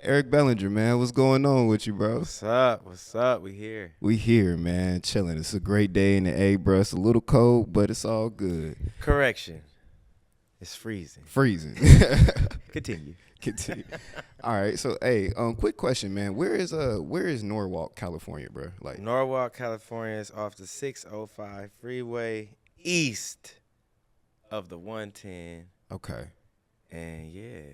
Eric Bellinger, man. What's going on with you, bro? What's up? What's up? We here. We here, man. Chilling. It's a great day in the A, bro. It's a little cold, but it's all good. Correction. It's freezing. Freezing. Continue. Continue. All right. So, hey, quick question, man. Where is Norwalk, California, bro? Like Norwalk, California is off the 605 freeway east of the 110. Okay. And yeah.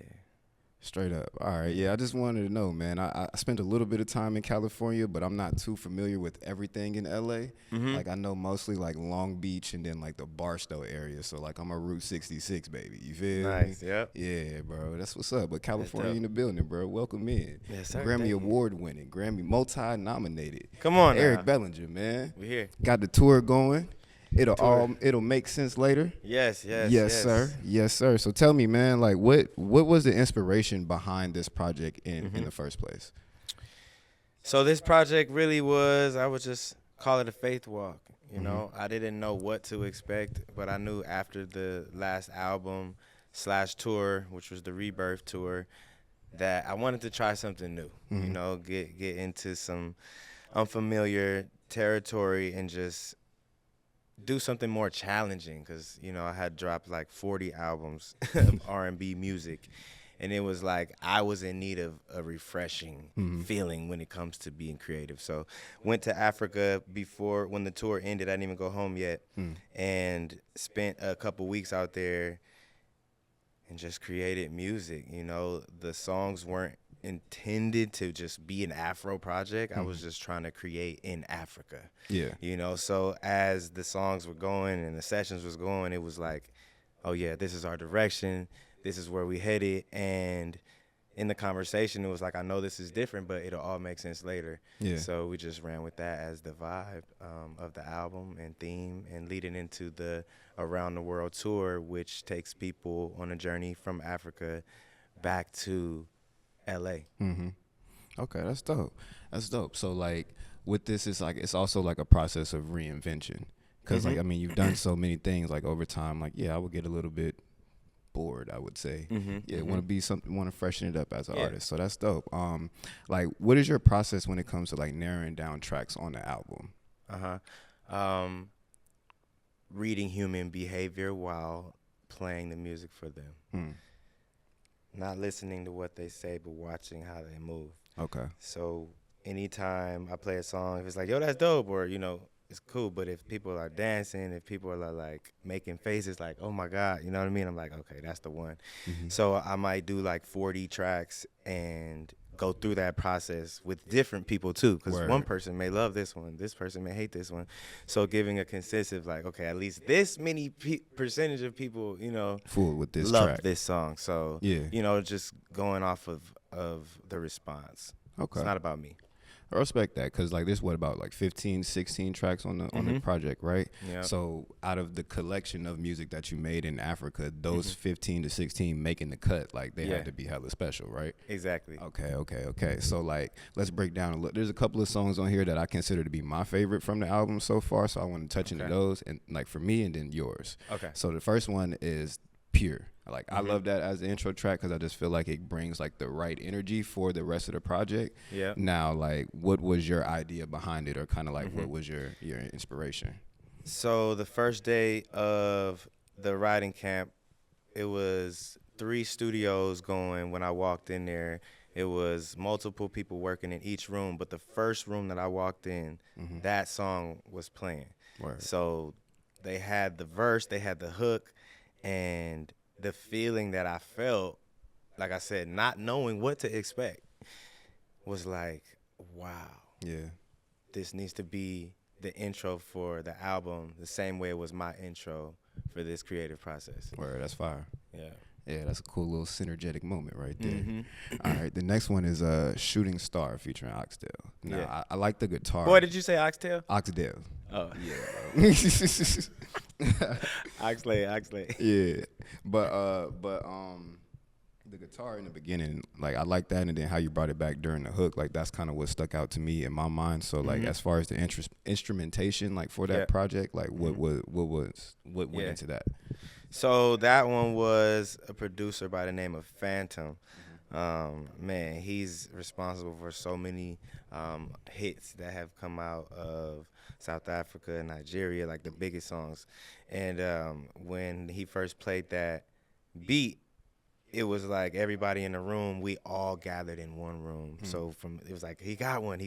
Straight up. All right. Yeah, I just wanted to know, man. I spent a little bit of time in California, but I'm not too familiar with everything in LA. Mm-hmm. Like I know mostly like Long Beach and then like the Barstow area. So like I'm a Route 66 baby. You feel Nice. me? Yep. Yeah, bro. That's what's up. But California dope. in the building, bro. Welcome in. Yes, sir. Grammy Thank you. Award winning, Grammy multi-nominated. Come on, Eric now. Bellinger, man. We here. Got the tour going. Tour. It'll make sense later. Yes, Sir. Yes, sir. So tell me, man, like what was the inspiration behind this project in the first place? So this project really was, I would just call it a faith walk. You know, I didn't know what to expect, but I knew after the last album / tour, which was the Rebirth tour, that I wanted to try something new. You know, get into some unfamiliar territory and just do something more challenging, because you know I had dropped like 40 albums of R&B music, and it was like I was in need of a refreshing feeling when it comes to being creative. So went to Africa before, when the tour ended. I didn't even go home yet, and spent a couple weeks out there and just created music. You know, the songs weren't intended to just be an Afro project. I was just trying to create in Africa. Yeah. You know, so as the songs were going and the sessions was going, it was like, oh yeah, this is our direction. This is where we headed. And in the conversation, it was like, I know this is different, but it'll all make sense later. Yeah. So we just ran with that as the vibe of the album and theme, and leading into the Around the World tour, which takes people on a journey from Africa back to LA. Okay, that's dope. That's dope. So like with this, it's also like a process of reinvention, because like I mean you've done so many things like over time. Like I would get a little bit bored, I would say. Want to be something, want to freshen it up as an artist. So that's dope. Like what is your process when it comes to like narrowing down tracks on the album? Reading human behavior while playing the music for them. Not listening to what they say, but watching how they move. Okay. So anytime I play a song, if it's like, yo, that's dope, or, you know, it's cool. But if people are dancing, if people are like making faces like, oh my God, you know what I mean? I'm like, okay, that's the one. So I might do like 40 tracks and go through that process with different people too, because one person may love this one, this person may hate this one. So giving a consensus, like, okay, at least this many percentage of people, you know, full with this love track. this song. So you know, just going off of the response. Okay. It's not about me. I respect that, because like there's about like 15, 16 tracks on the project, right? Yeah. So out of the collection of music that you made in Africa, those 15 to 16 making the cut, like they had to be hella special, right? Exactly. Okay. So like let's break down a little. There's a couple of songs on here that I consider to be my favorite from the album so far, so I want to touch into those, and like for me and then yours. Okay. So the first one is Pure. Like I love that as the intro track, because I just feel like it brings like the right energy for the rest of the project. Yeah. Now, like, what was your idea behind it, or kind of like what was your inspiration? So the first day of the writing camp, it was 3 studios going. When I walked in there, it was multiple people working in each room, but the first room that I walked in, that song was playing. So they had the verse, they had the hook, and the feeling that I felt, like I said, not knowing what to expect, was like, wow. Yeah. This needs to be the intro for the album, the same way it was my intro for this creative process. Word, that's fire. Yeah, that's a cool little synergetic moment right there. All right, the next one is Shooting Star featuring Oxdale. Now, I like the guitar. Boy, did you say Oxtail? Oxdale. Oh. Yeah. Oxley. Yeah. But the guitar in the beginning, like I like that, and then how you brought it back during the hook, like that's kind of what stuck out to me in my mind. So like as far as the instrumentation, like for that project, like what went into that? So that one was a producer by the name of Phantom. Man, he's responsible for so many hits that have come out of South Africa and Nigeria, like the biggest songs. And when he first played that beat, it was like everybody in the room, we all gathered in one room. So it was like, he got one.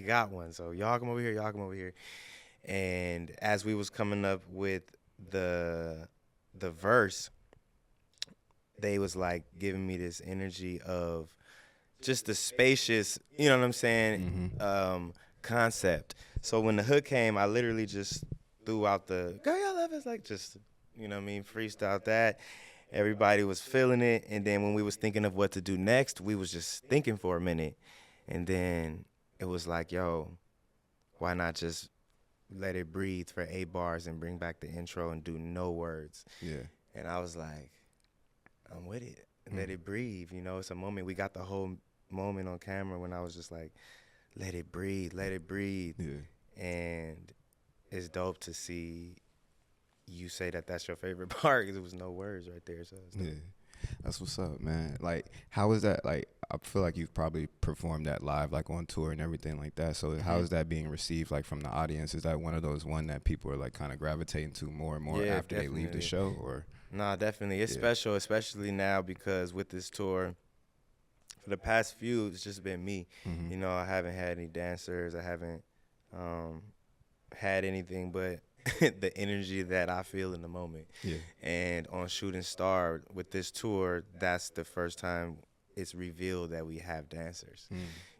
So y'all come over here, y'all come over here. And as we was coming up with the verse, they was like giving me this energy of just the spacious, you know what I'm saying, concept. So when the hook came, I literally just threw out the "Girl, y'all love us," like just, you know what I mean, freestyled that. Everybody was feeling it, and then when we was thinking of what to do next, we was just thinking for a minute, and then it was like, yo, why not just let it breathe for 8 bars and bring back the intro and do no words? Yeah. And I was like, I'm with it. Let it breathe. You know, it's a moment. We got the whole moment on camera when I was just like, let it breathe, let it breathe. Yeah. And it's dope to see you say that that's your favorite part, because there was no words right there. So it's dope. Yeah, that's what's up, man. Like, how is that? Like, I feel like you've probably performed that live, like on tour and everything like that. So how is that being received, like from the audience? Is that one of those that people are like kind of gravitating to more and more after they leave the show, or? Nah, definitely. It's special, especially now, because with this tour, for the past few, it's just been me. You know, I haven't had any dancers. I haven't had anything but the energy that I feel in the moment. Yeah. And on Shooting Star, with this tour, that's the first time it's revealed that we have dancers.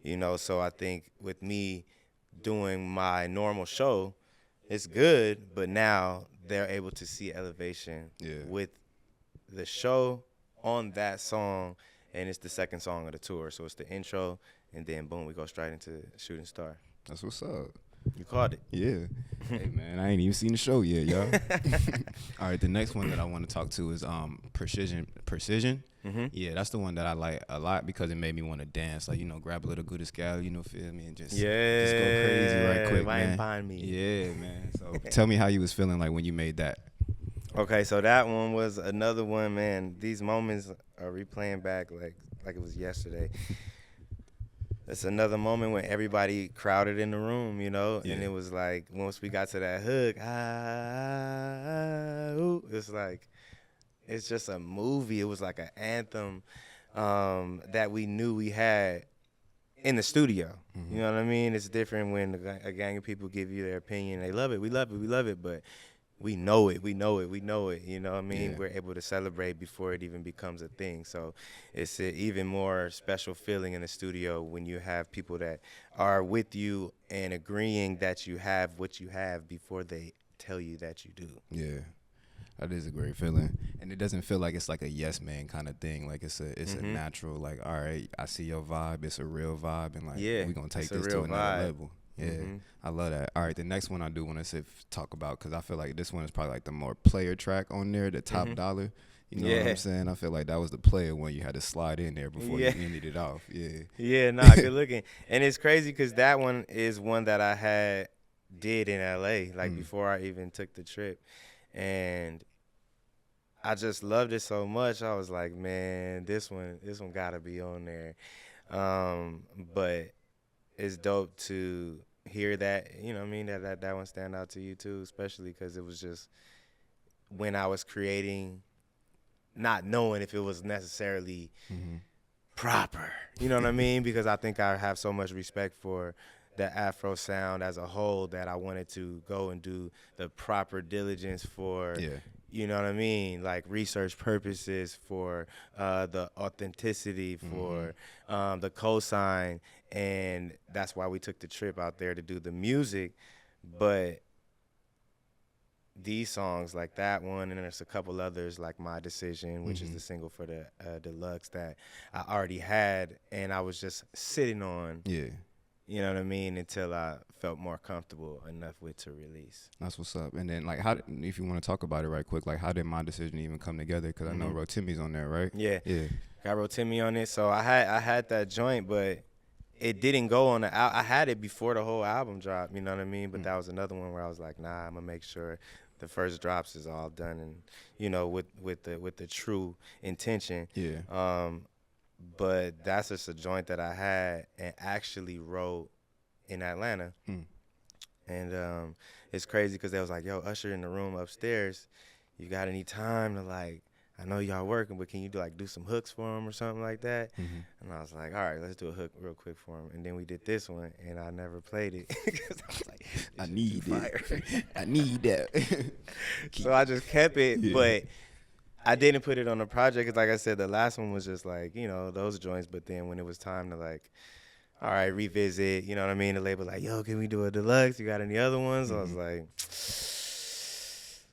You know, so I think with me doing my normal show, it's good, but now they're able to see elevation with the show on that song, and it's the second song of the tour. So it's the intro, and then boom, we go straight into Shooting Star. That's what's up. You caught it. Yeah. Hey, man, I ain't even seen the show yet, y'all. All right, the next one that I want to talk to is Precision. Yeah, that's the one that I like a lot because it made me want to dance. Like, you know, grab a little good scale, you know, feel me, and just go crazy right quick, man. Find me. Yeah, man. So tell me how you was feeling like when you made that. Okay, so that one was another one, man. These moments are replaying back like it was yesterday. It's another moment when everybody crowded in the room, you know, and it was like once we got to that hook, it's like it's just a movie. It was like an anthem that we knew we had in the studio. You know what I mean? It's different when a gang of people give you their opinion. They love it. We love it. We love it. But we know it. You know what I mean? Yeah. We're able to celebrate before it even becomes a thing. So it's an even more special feeling in the studio when you have people that are with you and agreeing that you have what you have before they tell you that you do. Yeah. That is a great feeling. And it doesn't feel like it's like a yes man kind of thing. Like it's a natural, like, all right, I see your vibe. It's a real vibe. And like, we're going to take this to another level. Yeah, I love that. All right, the next one I do want to talk about, because I feel like this one is probably like the more player track on there, the Top Dollar. You know what I'm saying? I feel like that was the player one you had to slide in there before you ended it off. Yeah. Yeah, nah, good looking. And it's crazy because that one is one that I did in L.A., like before I even took the trip. And I just loved it so much. I was like, man, this one got to be on there. But it's dope to hear that, you know what I mean, that one stand out to you too, especially because it was just when I was creating, not knowing if it was necessarily proper, you know what I mean, because I think I have so much respect for the Afro sound as a whole that I wanted to go and do the proper diligence for you know what I mean, like research purposes, for the authenticity, for the cosign, and that's why we took the trip out there to do the music. But these songs, like that one, and there's a couple others like My Decision, which is the single for the deluxe that I already had, and I was just sitting on. Yeah. You know what I mean? Until I felt more comfortable enough with to release. That's what's up. And then, like, how, if you want to talk about it right quick, like, how did My Decision even come together? Because I know Rotimi's on there, right? Yeah. Got Rotimi on it. So I had that joint, but it didn't go on the I had it before the whole album dropped, you know what I mean? But that was another one where I was like, nah, I'm going to make sure the first drops is all done and, you know, with the true intention. Yeah. but that's just a joint that I had and actually wrote in Atlanta. And it's crazy because they was like, yo, Usher in the room upstairs, you got any time to like, I know y'all working, but can you do some hooks for him or something like that? And I was like, all right, let's do a hook real quick for him. And then we did this one, and I never played it because I was like, I need it. I need that. So I just kept it, but I didn't put it on the project because, like I said, the last one was just like, those joints. But then when it was time to like, all right, revisit, you know what I mean? The label like, yo, can we do a deluxe? You got any other ones? I was like,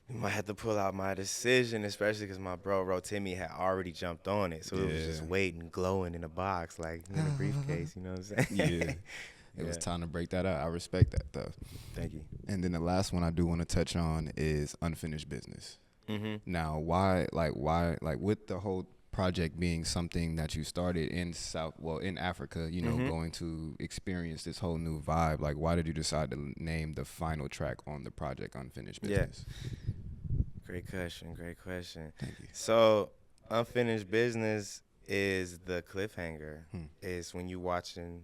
you might have to pull out my decision, especially because my bro Rotimi had already jumped on it. So it was just waiting, glowing in a box, like in a briefcase, you know what I'm saying? Yeah. It was time to break that out. I respect that, though. Thank you. And then the last one I do want to touch on is Unfinished Business. Now, why, with the whole project being something that you started in Africa, going to experience this whole new vibe, like, why did you decide to name the final track on the project Unfinished Business? Great question. Thank you. So, Unfinished Business is the cliffhanger. It's when you watching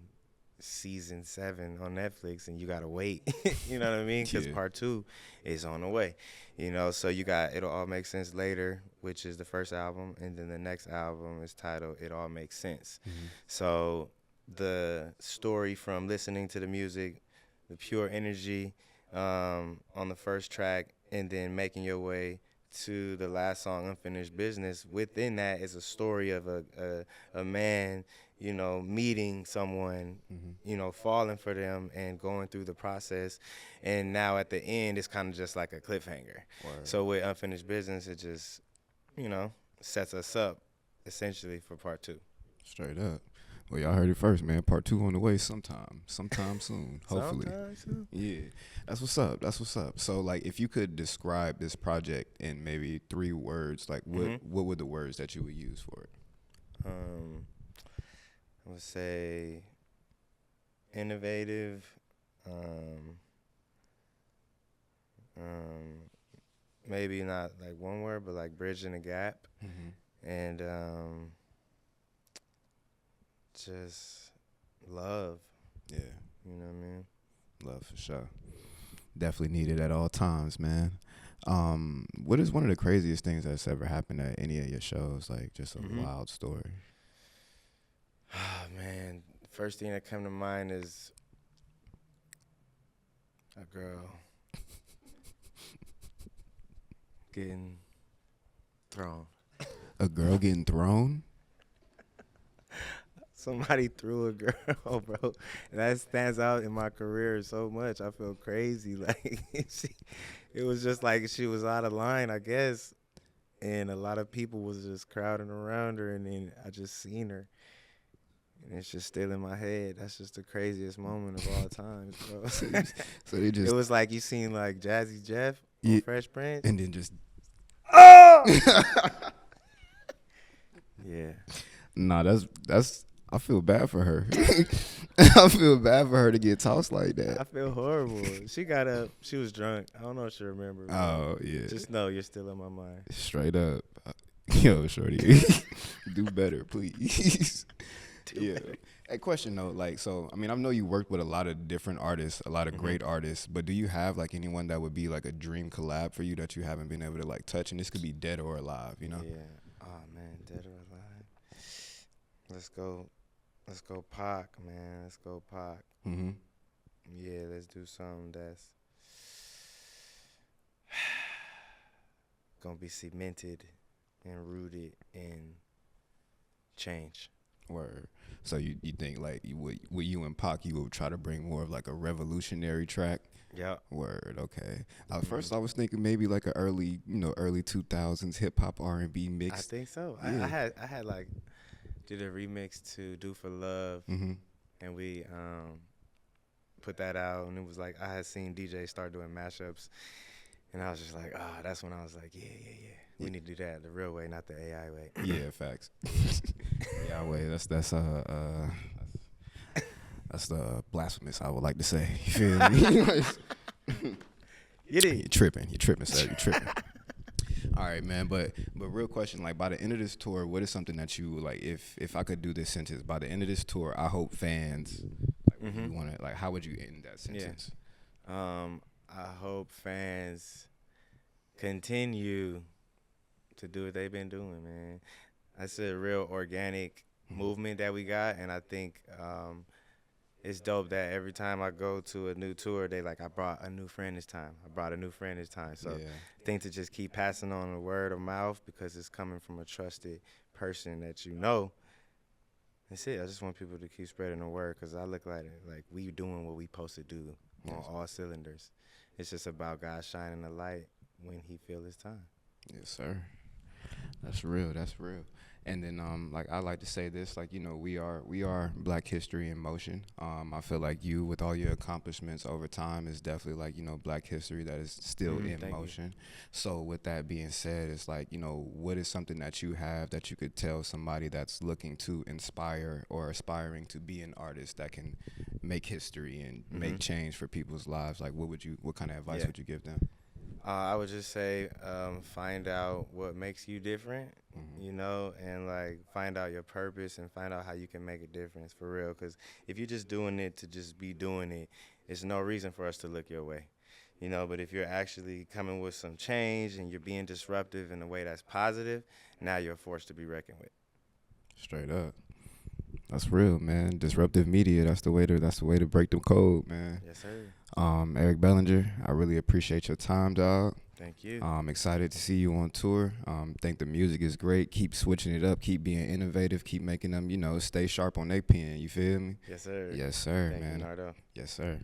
season 7 on Netflix and you gotta wait. You know what I mean? Because part 2 is on the way. So you got It'll All Make Sense Later, which is the first album, and then the next album is titled It All Makes Sense. So the story from listening to the music, the pure energy on the first track, and then making your way to the last song, Unfinished Business. Within that is a story of a man, meeting someone, falling for them and going through the process. And now at the end, it's kind of just like a cliffhanger. Word. So with Unfinished Business, it just, sets us up essentially for part 2. Straight up. Well, y'all heard it first, man. Part 2 on the way sometime soon, hopefully. Sometime soon. Yeah, that's what's up. So, like, if you could describe this project in maybe 3 words, like, what would the words that you would use for it? I would say innovative, maybe not like one word, but like bridging the gap, and just love. Yeah. You know what I mean? Love for sure. Definitely needed at all times, man. What is one of the craziest things that's ever happened at any of your shows? Like, just a wild story. Oh, man. First thing that come to mind is a girl getting thrown. A girl getting thrown? Somebody threw a girl, bro. And that stands out in my career so much. I feel crazy. Like, it was just like she was out of line, I guess. And a lot of people was just crowding around her, and then I just seen her. And it's just still in my head. That's just the craziest moment of all time, bro. So they just... It was like you seen like Jazzy Jeff on Fresh Prince. And then just... Oh! Yeah. Nah, that's... I feel bad for her. I feel bad for her to get tossed like that. I feel horrible. She got up. She was drunk. I don't know if she remembered. Oh, yeah. Just know you're still in my mind. Straight up. Yo, shorty. Do better, please. Yeah. Hey, question though, like, so, I mean, I know you worked with a lot of different artists, a lot of great artists, but do you have, like, anyone that would be, like, a dream collab for you that you haven't been able to, like, touch? And this could be dead or alive, you know? Yeah. Oh, man, dead or alive. Let's go Pac, man. Let's go Pac. Yeah, let's do something that's gonna be cemented and rooted in change. Word. So you think, like, with you and Pac, you would try to bring more of, like, a revolutionary track? Yeah. Word. Okay. First, I was thinking maybe like a early 2000s hip hop R&B mix. I think so. Yeah. I had like did a remix to "Do for Love," and we put that out, and it was like I had seen DJ start doing mashups, and I was just like, that's when I was like, yeah. We need to do that the real way, not the AI way. Yeah, facts. AI way. That's the blasphemous, I would like to say. You feel me? Get it. You're tripping, sir. You're tripping. All right, man. But real question, like by the end of this tour, what is something that you like? If I could do this sentence, by the end of this tour, I hope fans like you want to like. How would you end that sentence? I hope fans continue to do what they've been doing, man. That's a real organic movement that we got, and I think it's dope that every time I go to a new tour, they like, I brought a new friend this time. I brought a new friend this time. So I think to just keep passing on the word of mouth because it's coming from a trusted person that you know. That's it. I just want people to keep spreading the word because I look like we doing what we supposed to do on all cylinders. It's just about God shining the light when he feel it's time. Yes, sir. That's real. That's real. And then, like I like to say this, like we are Black History in motion. I feel like you, with all your accomplishments over time, is definitely like Black history that is still in motion. So with that being said, it's like what is something that you have that you could tell somebody that's looking to inspire or aspiring to be an artist that can make history and make change for people's lives? Like what kind of advice would you give them? I would just say find out what makes you different, and like find out your purpose and find out how you can make a difference for real. Because if you're just doing it to just be doing it, it's no reason for us to look your way, But if you're actually coming with some change and you're being disruptive in a way that's positive, now you're a force to be reckoned with. Straight up. That's real, man. Disruptive media. That's the way to break the code, man. Yes, sir. Eric Bellinger, I really appreciate your time, dog. Thank you. I'm excited to see you on tour. Think the music is great. Keep switching it up. Keep being innovative. Keep making them, stay sharp on their pen. You feel me? Yes, sir. Yes, sir, Thank man. you, Nardo. Yes, sir.